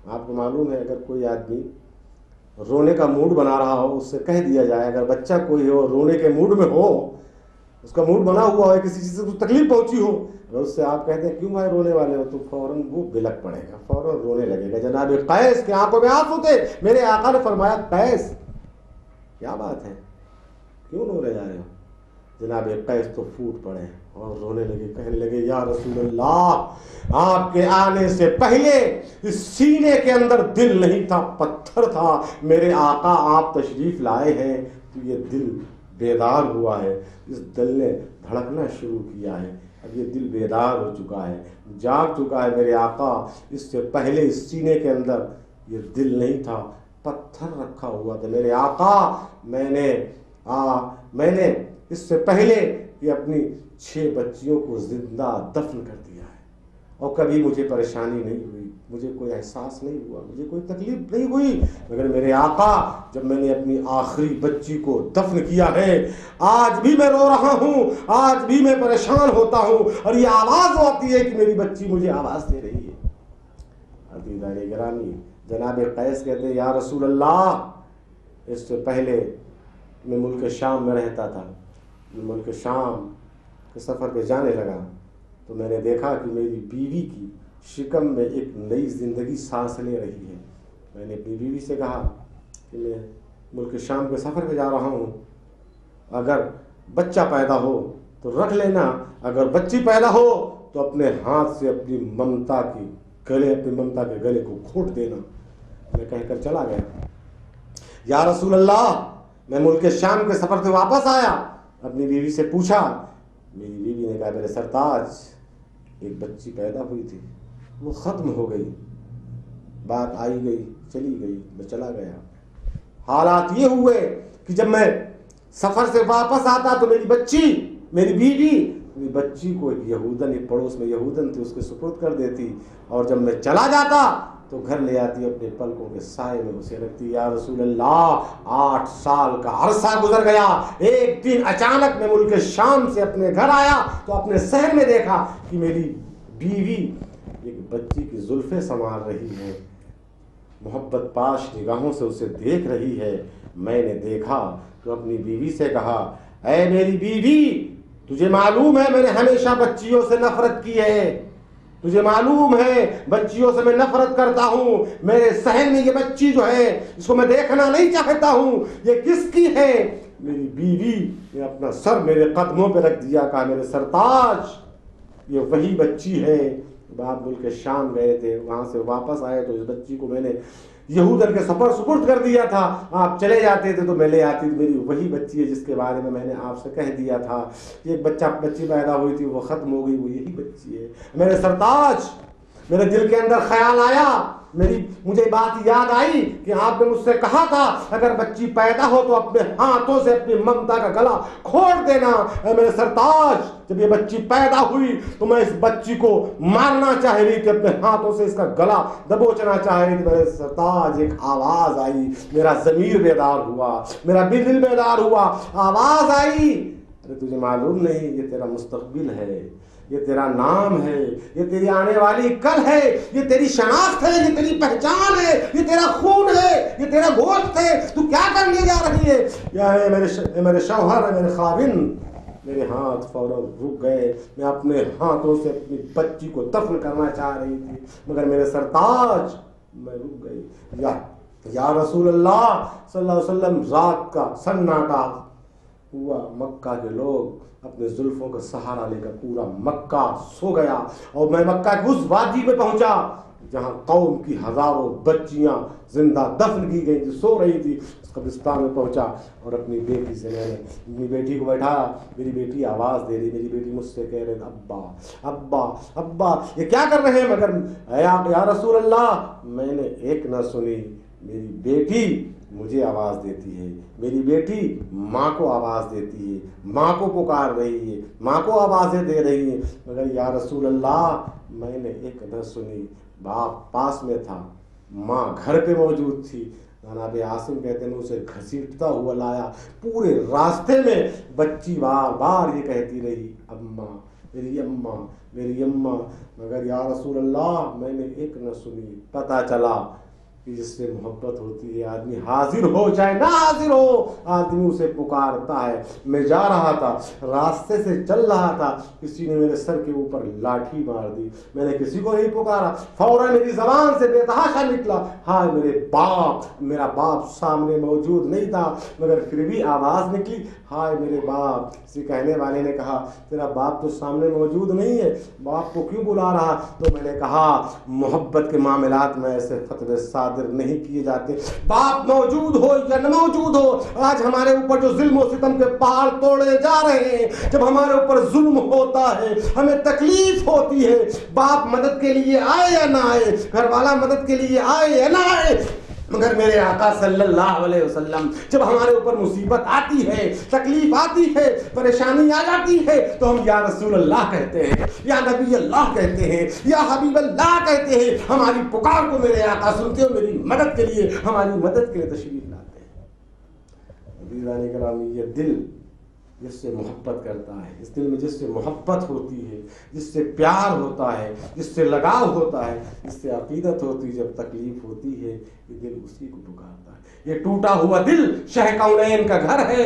آپ کو معلوم ہے اگر کوئی آدمی رونے کا موڈ بنا رہا ہو اس سے کہہ دیا جائے، اگر بچہ کوئی ہو رونے کے موڈ میں ہو، اس کا موڈ بنا ہوا ہے، کسی چیز سے تکلیف پہنچی ہو، اگر اس سے آپ کہتے ہیں کیوں بھائی رونے والے ہو، تو فوراً وہ بلک پڑے گا، فوراً رونے لگے گا۔ جناب قیس کی آنکھوں میں آنسو تھے، میرے آقا نے فرمایا قیس کیا بات ہے، کیوں رونے جا رہے ہو؟ جناب قیس تو پھوٹ پڑے اور رونے لگے، کہنے لگے یا رسول اللہ، آپ کے آنے سے پہلے اس سینے کے اندر دل نہیں تھا، پتھر تھا، میرے آقا آپ تشریف لائے ہیں تو یہ دل بیدار ہوا ہے، اس دل نے دھڑکنا شروع کیا ہے، اب یہ دل بیدار ہو چکا ہے، جاگ چکا ہے میرے آقا، اس سے پہلے اس سینے کے اندر یہ دل نہیں تھا، پتھر رکھا ہوا تھا، میرے آقا میں نے اس سے پہلے یہ اپنی 6 بچیوں کو زندہ دفن کر دیا ہے، اور کبھی مجھے پریشانی نہیں ہوئی، مجھے کوئی احساس نہیں ہوا، مجھے کوئی تکلیف نہیں ہوئی، مگر میرے آقا جب میں نے اپنی آخری بچی کو دفن کیا ہے، آج بھی میں رو رہا ہوں، آج بھی میں پریشان ہوتا ہوں، اور یہ آواز آتی ہے کہ میری بچی مجھے آواز دے رہی ہے۔ عزیزان گرامی، جناب قیس کہتے ہیں یا رسول اللہ، اس سے پہلے میں ملک شام میں رہتا تھا، میں ملک شام کے سفر پہ جانے لگا تو میں نے دیکھا کہ میری بیوی کی شکم میں ایک نئی زندگی سانس لے رہی ہے۔ میں نے اپنی بیوی سے کہا کہ میں ملک شام کے سفر پہ جا رہا ہوں، اگر بچہ پیدا ہو تو رکھ لینا، اگر بچی پیدا ہو تو اپنے ہاتھ سے اپنی ممتا کے گلے کو گھونٹ دینا۔ میں کہہ کر چلا گیا۔ یا رسول اللہ، میں ملک شام کے سفر سے واپس آیا، اپنی بیوی سے پوچھا، میری بیوی نے کہا میرے سرتاج ایک بچی پیدا ہوئی تھی، وہ ختم ہو گئی، بات آئی گئی چلی گئی، میں چلا گیا۔ حالات یہ ہوئے کہ جب میں سفر سے واپس آتا تو میری بیوی بچی کو یہودن، ایک پڑوس میں یہودن تھی، اس کے سپرد کر دیتی، اور جب میں چلا جاتا تو گھر لے آتی، اپنے پلکوں کے سائے میں اسے رکھتی۔ یا رسول اللہ، 8 سال کا عرصہ گزر گیا، ایک دن اچانک میں ملک شام سے اپنے گھر آیا تو اپنے صحن میں دیکھا کہ میری بیوی ایک بچی کی زلفیں سنوار رہی ہے، محبت پاش نگاہوں سے اسے دیکھ رہی ہے۔ میں نے دیکھا تو اپنی بیوی سے کہا، اے میری بیوی، تجھے معلوم ہے میں نے ہمیشہ بچیوں سے نفرت کی ہے، تجھے معلوم ہے بچیوں سے میں نفرت کرتا ہوں، میرے صحن میں یہ بچی جو ہے اس کو میں دیکھنا نہیں چاہتا ہوں، یہ کس کی ہے؟ میری بیوی نے اپنا سر میرے قدموں پہ رکھ دیا، کہا میرے سرتاج یہ وہی بچی ہے۔ آپ ملک شام گئے تھے، وہاں سے واپس آئے تو اس بچی کو میں نے یہودن کے سپرد کر دیا تھا، آپ چلے جاتے تھے تو میں لے آتی، میری وہی بچی ہے جس کے بارے میں نے آپ سے کہہ دیا تھا، ایک بچی پیدا ہوئی تھی وہ ختم ہو گئی، وہ یہی بچی ہے۔ میرے سرتاج، میرے دل کے اندر خیال آیا، مجھے بات یاد آئی کہ آپ نے مجھ سے کہا تھا اگر بچی پیدا ہو تو اپنے ہاتھوں سے اپنی ممتا کا گلا کھوڑ دینا۔ اے میرے سرتاج، جب یہ بچی پیدا ہوئی تو میں اس بچی کو مارنا چاہ رہی تھی، اپنے ہاتھوں سے اس کا گلا دبوچنا چاہ رہی تھی۔ میرے سرتاج، ایک آواز آئی، میرا ضمیر بیدار ہوا، میرا دل بیدار ہوا، آواز آئی، ارے تجھے معلوم نہیں یہ تیرا مستقبل ہے، یہ تیرا نام ہے، یہ تیری آنے والی کل ہے، یہ تیری شناخت ہے، یہ تیری پہچان ہے، یہ تیرا خون ہے، یہ تیرا گوشت ہے، تو کیا کرنے جا رہی ہے؟ یا میرے شوہر، میرے خاوند، میرے ہاتھ فوراً رک گئے، میں اپنے ہاتھوں سے اپنی بچی کو دفن کرنا چاہ رہی تھی، مگر میرے سرتاج میں رک گئی۔ یا رسول اللہ صلی اللہ علیہ وسلم، رات کا سناٹا ہوا، مکہ کے لوگ اپنے زلفوں کا سہارا لے کر پورا مکہ سو گیا، اور میں مکہ کی اس وادی میں پہنچا جہاں قوم کی ہزاروں بچیاں زندہ دفن کی گئی تھی، سو رہی تھی، اس قبرستان میں پہنچا اور اپنی بیٹی سے میں نے اپنی بیٹی کو بیٹھایا، میری بیٹی آواز دے رہی، میری بیٹی مجھ سے کہہ رہے ابا ابا ابا، یہ کیا کر رہے ہیں؟ مگر یا رسول اللہ، میں نے ایک نہ سنی، میری بیٹی مجھے آواز دیتی ہے، میری بیٹی ماں کو آواز دیتی ہے، ماں کو پکار رہی ہے، ماں کو آوازیں دے رہی ہے، مگر یا رسول اللہ میں نے ایک نہ سنی۔ باپ پاس میں تھا، ماں گھر پہ موجود تھی، جناب عاصم کہتے ہیں میں اسے گھسیٹتا ہوا لایا، پورے راستے میں بچی بار بار یہ کہتی رہی اماں میری اماں میری اماں، مگر یا رسول اللہ میں نے ایک نہ سنی۔ پتہ چلا کہ جس سے محبت ہوتی ہے آدمی حاضر ہو چاہے نہ حاضر ہو آدمی اسے پکارتا ہے۔ میں جا رہا تھا، راستے سے چل رہا تھا، کسی نے میرے سر کے اوپر لاٹھی مار دی، میں نے کسی کو نہیں پکارا، فوراً میری زبان سے بے تحاشا نکلا ہائے میرے باپ۔ میرا باپ سامنے موجود نہیں تھا مگر پھر بھی آواز نکلی ہائے میرے باپ۔ کسی کہنے والے نے کہا تیرا باپ تو سامنے موجود نہیں ہے، باپ کو کیوں بلا رہا؟ تو میں نے کہا محبت کے معاملات میں ایسے فتوے صادر نہیں کیے جاتے، باپ موجود ہو یا نہ موجود ہو۔ آج ہمارے اوپر جو ظلم و ستم کے پہاڑ توڑے جا رہے ہیں، جب ہمارے اوپر ظلم ہوتا ہے، ہمیں تکلیف ہوتی ہے، باپ مدد کے لیے آئے یا نہ آئے، گھر والا مدد کے لیے آئے یا نہ آئے، مگر میرے آقا صلی اللہ علیہ وسلم جب ہمارے اوپر مصیبت آتی ہے، تکلیف آتی ہے، پریشانی آ جاتی ہے تو ہم یا رسول اللہ کہتے ہیں، یا نبی اللہ کہتے ہیں، یا حبیب اللہ کہتے ہیں۔ ہماری پکار کو میرے آقا سنتے ہو، میری مدد کے لیے، ہماری مدد کے لیے تشریف لاتے ہیں۔ عزیزان گرامی، یہ دل جس سے محبت کرتا ہے، اس دل میں جس سے محبت ہوتی ہے، جس سے پیار ہوتا ہے، جس سے لگاؤ ہوتا ہے، جس سے عقیدت ہوتی ہے، جب تکلیف ہوتی ہے یہ دل اسی کو پکارتا ہے۔ یہ ٹوٹا ہوا دل شہ کونین کا گھر ہے،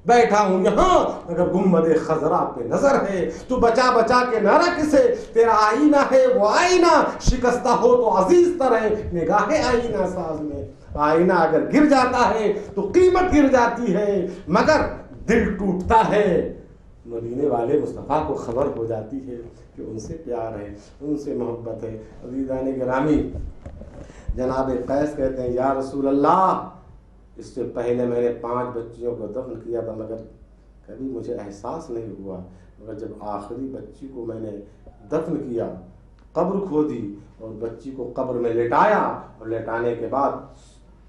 بیٹھا ہوں یہاں مگر گنبد خضرا پہ نظر ہے، تو بچا بچا کے نہ رکھ اسے، تیرا آئینہ ہے وہ آئینہ، شکستہ ہو تو عزیز تر ہے نگاہ آئینہ ساز میں۔ آئینہ اگر گر جاتا ہے تو قیمت گر جاتی ہے، مگر دل ٹوٹتا ہے، مدینے والے مصطفیٰ کو خبر ہو جاتی ہے کہ ان سے پیار ہے، ان سے محبت ہے۔ عزیزان گرامی، جناب قیس کہتے ہیں یا رسول اللہ اس سے پہلے میں نے 5 بچیوں کو دفن کیا تھا مگر کبھی مجھے احساس نہیں ہوا، مگر جب آخری بچی کو میں نے دفن کیا، قبر کھودی اور بچی کو قبر میں لٹایا اور لٹانے کے بعد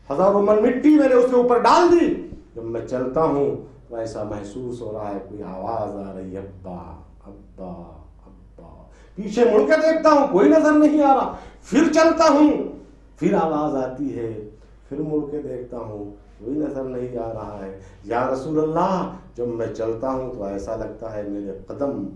ہزاروں من مٹی میں نے اس کے اوپر ڈال دی، جب میں چلتا ہوں تو ایسا محسوس ہو رہا ہے کوئی آواز آ رہی ہے ابا ابا ابا، پیچھے مڑ کے دیکھتا ہوں کوئی نظر نہیں آ رہا، پھر چلتا ہوں پھر آواز آتی ہے، پھر مڑ کے دیکھتا ہوں کوئی نظر نہیں آ رہا ہے۔ یا رسول اللہ جب میں چلتا ہوں تو ایسا لگتا ہے میرے قدم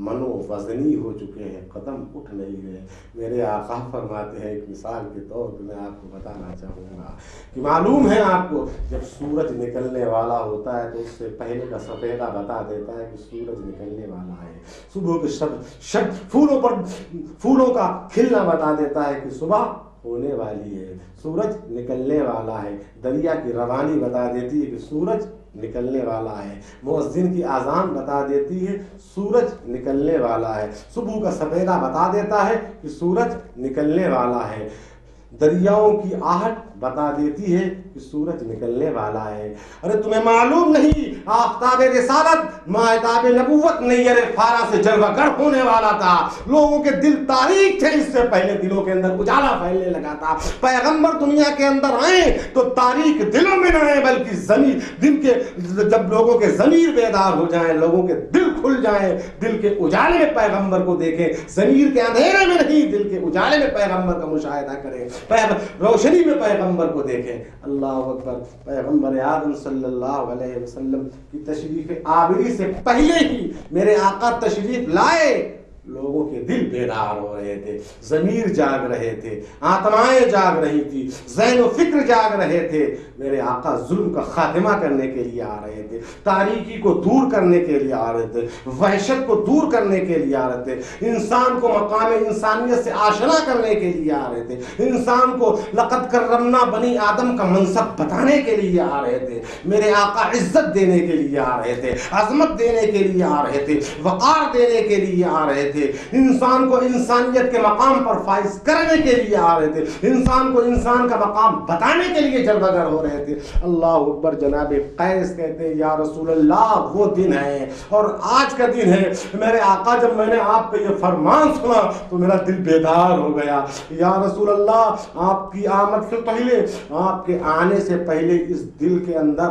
منو وزنی ہو چکے ہیں، قدم اٹھ نہیں رہے۔ میرے آقا فرماتے ہیں ایک مثال کے طور پہ میں آپ کو بتانا چاہوں گا کہ معلوم ہے آپ کو جب سورج نکلنے والا ہوتا ہے تو اس سے پہلے کا سفیدہ بتا دیتا ہے کہ سورج نکلنے والا ہے، صبح کے پھولوں کا کھلنا بتا دیتا ہے کہ صبح ہونے والی ہے، سورج نکلنے والا ہے، دریا کی روانی بتا دیتی ہے کہ سورج نکلنے والا ہے، مؤذن کی اذان بتا دیتی ہے سورج نکلنے والا ہے، صبح کا سفیدہ بتا دیتا ہے کہ سورج نکلنے والا ہے، دریاؤں کی آہٹ بتا دیتی ہے کہ سورج نکلنے والا ہے۔ ارے تمہیں معلوم نہیں آفتاب رسالت ماہتاب نبوت نیر فارا سے جلوہ گر ہونے والا تھا، لوگوں کے دل تاریک تھے، اس سے پہلے دلوں کے اندر اجالا پھیلنے لگا تھا۔ پیغمبر دنیا کے اندر آئے تو تاریک دلوں میں نہ آئے بلکہ جب لوگوں کے ضمیر بیدار ہو جائیں، لوگوں کے دل کھل جائیں، دل کے اجالے میں پیغمبر کو دیکھیں، ضمیر کے اندھیرے میں نہیں دل کے اجالے میں پیغمبر کا مشاہدہ کریں، روشنی میں پیغمبر کو دیکھیں۔ اللہ اکبر، پیغمبر اعظم صلی اللہ علیہ وسلم کی تشریف آوری سے پہلے ہی میرے آقا تشریف لائے، لوگوں کے دل بیدار ہو رہے تھے، ضمیر جاگ رہے تھے، آتمائیں جاگ رہی تھی، ذہن و فکر جاگ رہے تھے۔ میرے آقا ظلم کا خاتمہ کرنے کے لیے آ رہے تھے، تاریکی کو دور کرنے کے لیے آ رہے تھے، وحشت کو دور کرنے کے لیے آ رہے تھے، انسان کو مقام انسانیت سے آشنا کرنے کے لیے آ رہے تھے، انسان کو لقد کرمنا بنی آدم کا منصب بتانے کے لیے آ رہے تھے۔ میرے آقا عزت دینے کے لیے آ رہے تھے، عظمت دینے کے لیے آ رہے تھے، وقار دینے کے لیے آ رہے تھے، انسان کو انسانیت کے مقام پر فائز کرنے کے لیے آ رہے تھے، انسان کو انسان کا مقام بتانے کے لیے جلوہ گر ہو رہے تھے۔ اللہ اکبر، جناب قیس کہتے ہیں یا رسول اللہ وہ دن ہے اور آج کا دن ہے، میرے آقا جب میں نے آپ پہ یہ فرمان سنا تو میرا دل بیدار ہو گیا۔ یا رسول اللہ آپ کی آمد سے پہلے، آپ کے آنے سے پہلے اس دل کے اندر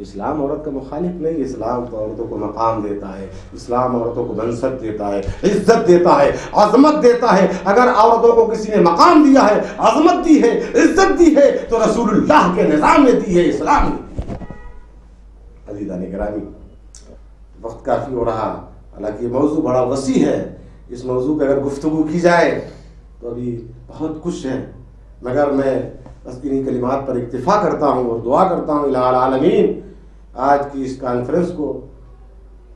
اسلام عورت کا مخالف نہیں. اسلام تو عورتوں کو مقام دیتا ہے, اسلام عورتوں کو منصب دیتا ہے, عزت دیتا ہے, عظمت دیتا ہے. اگر عورتوں کو کسی نے مقام دیا ہے, عظمت دی ہے, عزت دی ہے, تو رسول اللہ کے نظام نے دی ہے, اسلام نے دی ہے. عزیزان گرامی, وقت کافی ہو رہا, حالانکہ یہ موضوع بڑا وسیع ہے. اس موضوع پہ اگر گفتگو کی جائے تو ابھی بہت کچھ ہے, مگر میں بس انہیں کلمات پر اکتفا کرتا ہوں اور دعا کرتا ہوں الہ العالمین آج کی اس کانفرنس کو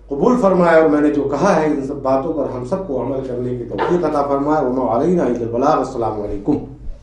قبول فرمائے, اور میں نے جو کہا ہے ان سب باتوں پر ہم سب کو عمل کرنے کی توفیق عطا فرمائے. وما علینا الا البلاغ. السلام علیکم.